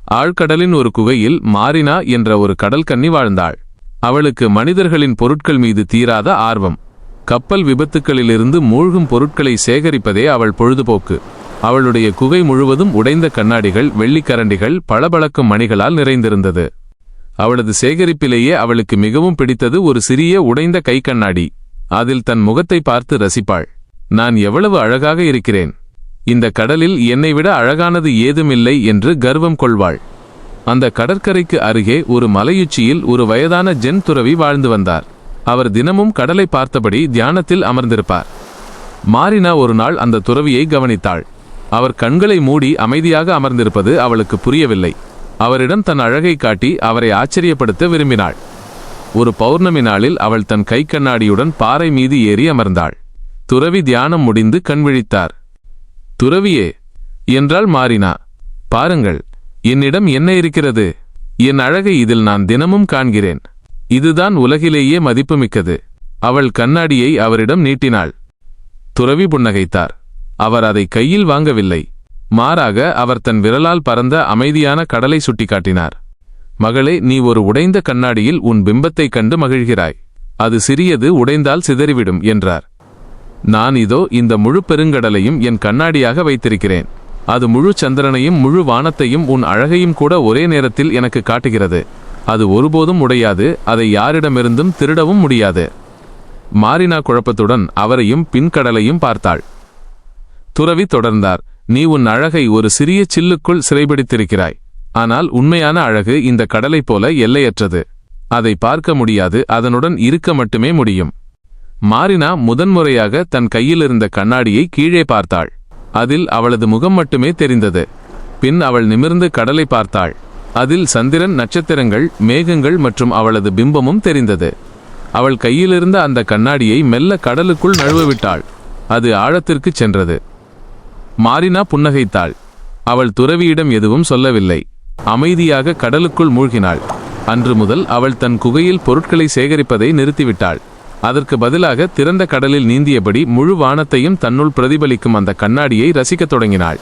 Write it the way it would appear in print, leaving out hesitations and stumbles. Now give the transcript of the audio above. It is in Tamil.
ஆழ்கடலின் ஒரு குகையில் மாரினா என்ற ஒரு கடல்கன்னி வாழ்ந்தாள். அவளுக்கு மனிதர்களின் பொருட்கள் மீது தீராத ஆர்வம். கப்பல் விபத்துக்களிலிருந்து மூழ்கும் பொருட்களை சேகரிப்பதே அவள் பொழுதுபோக்கு. அவளுடைய குகை முழுவதும் உடைந்த கண்ணாடிகள், வெள்ளிக்கரண்டிகள், பளபளக்கும் மணிகளால் நிறைந்திருந்தது. அவளது சேகரிப்பிலேயே அவளுக்கு மிகவும் பிடித்தது ஒரு சிறிய உடைந்த கை கண்ணாடி. அதில் தன் முகத்தை பார்த்து ரசிப்பாள். நான் எவ்வளவு அழகாக இருக்கிறேன், இந்த கடலில் என்னை விட அழகானது ஏதுமில்லை என்று கர்வம் கொள்வாள். அந்த கடற்கரைக்கு அருகே ஒரு மலையுச்சியில் ஒரு வயதான ஜென் துறவி வாழ்ந்து வந்தார். அவர் தினமும் கடலை பார்த்தபடி தியானத்தில் அமர்ந்திருப்பார். மாரினா ஒரு நாள் அந்த துறவியை கவனித்தாள். அவர் கண்களை மூடி அமைதியாக அமர்ந்திருப்பது அவளுக்கு புரியவில்லை. அவரிடம் தன் அழகை காட்டி அவரை ஆச்சரியப்படுத்த விரும்பினாள். ஒரு பௌர்ணமி நாளில் அவள் தன் கை கண்ணாடியுடன் பாறை மீது ஏறி அமர்ந்தாள். துறவி தியானம் முடிந்து கண்விழித்தார். துறவியே என்றாள் மாரினா, பாருங்கள், என்னிடம் என்ன இருக்கிறது? என் அழகை இதில் நான் தினமும் காண்கிறேன். இதுதான் உலகிலேயே மதிப்புமிக்கது. அவள் கண்ணாடியை அவரிடம் நீட்டினாள். துறவி புன்னகைத்தார். அவர் அதை கையில் வாங்கவில்லை. மாறாக அவர் தன் விரலால் பறந்த அமைதியான கடலை சுட்டிக்காட்டினார். மகளே, நீ ஒரு உடைந்த கண்ணாடியில் உன் பிம்பத்தை கண்டு மகிழ்கிறாய். அது சிறியது, உடைந்தால் சிதறிவிடும் என்றார். நான் இதோ இந்த முழு பெருங்கடலையும் என் கண்ணாடியாக வைத்திருக்கிறேன். அது முழு சந்திரனையும் முழு வானத்தையும் உன் அழகையும் கூட ஒரே நேரத்தில் எனக்கு காட்டுகிறது. அது ஒருபோதும் உடையாது. அதை யாரிடமிருந்தும் திருடவும் முடியாது. மாரினா குழப்பத்துடன் அவரையும் பின்கடலையும் பார்த்தாள். துறவி தொடர்ந்தார். நீ உன் அழகை ஒரு சிறிய சில்லுக்குள் சிறைபிடித்திருக்கிறாய். ஆனால் உண்மையான அழகு இந்த கடலை போல எல்லையற்றது. அதை பார்க்க முடியாது, அதனுடன் இருக்க மட்டுமே முடியும். மாரினா முதன்முறையாக தன் கையிலிருந்த கண்ணாடியை கீழே பார்த்தாள். அதில் அவளது முகம் மட்டுமே தெரிந்தது. பின் அவள் நிமிர்ந்து கடலை பார்த்தாள். அதில் சந்திரன், நட்சத்திரங்கள், மேகங்கள் மற்றும் அவளது பிம்பமும் தெரிந்தது. அவள் கையிலிருந்த அந்த கண்ணாடியை மெல்ல கடலுக்குள் நழுவவிட்டாள். அது ஆழத்திற்கு சென்றது. மாரினா புன்னகைத்தாள். அவள் துறவியிடம் எதுவும் சொல்லவில்லை. அமைதியாக கடலுக்குள் மூழ்கினாள். அன்று முதல் அவள் தன் குகையில் பொருட்களை சேகரிப்பதை நிறுத்திவிட்டாள். அதற்கு பதிலாக திறந்த கடலில் நீந்தியபடி முழு வானத்தையும் தன்னுள் பிரதிபலிக்கும் அந்த கண்ணாடியை ரசிக்கத் தொடங்கினாள்.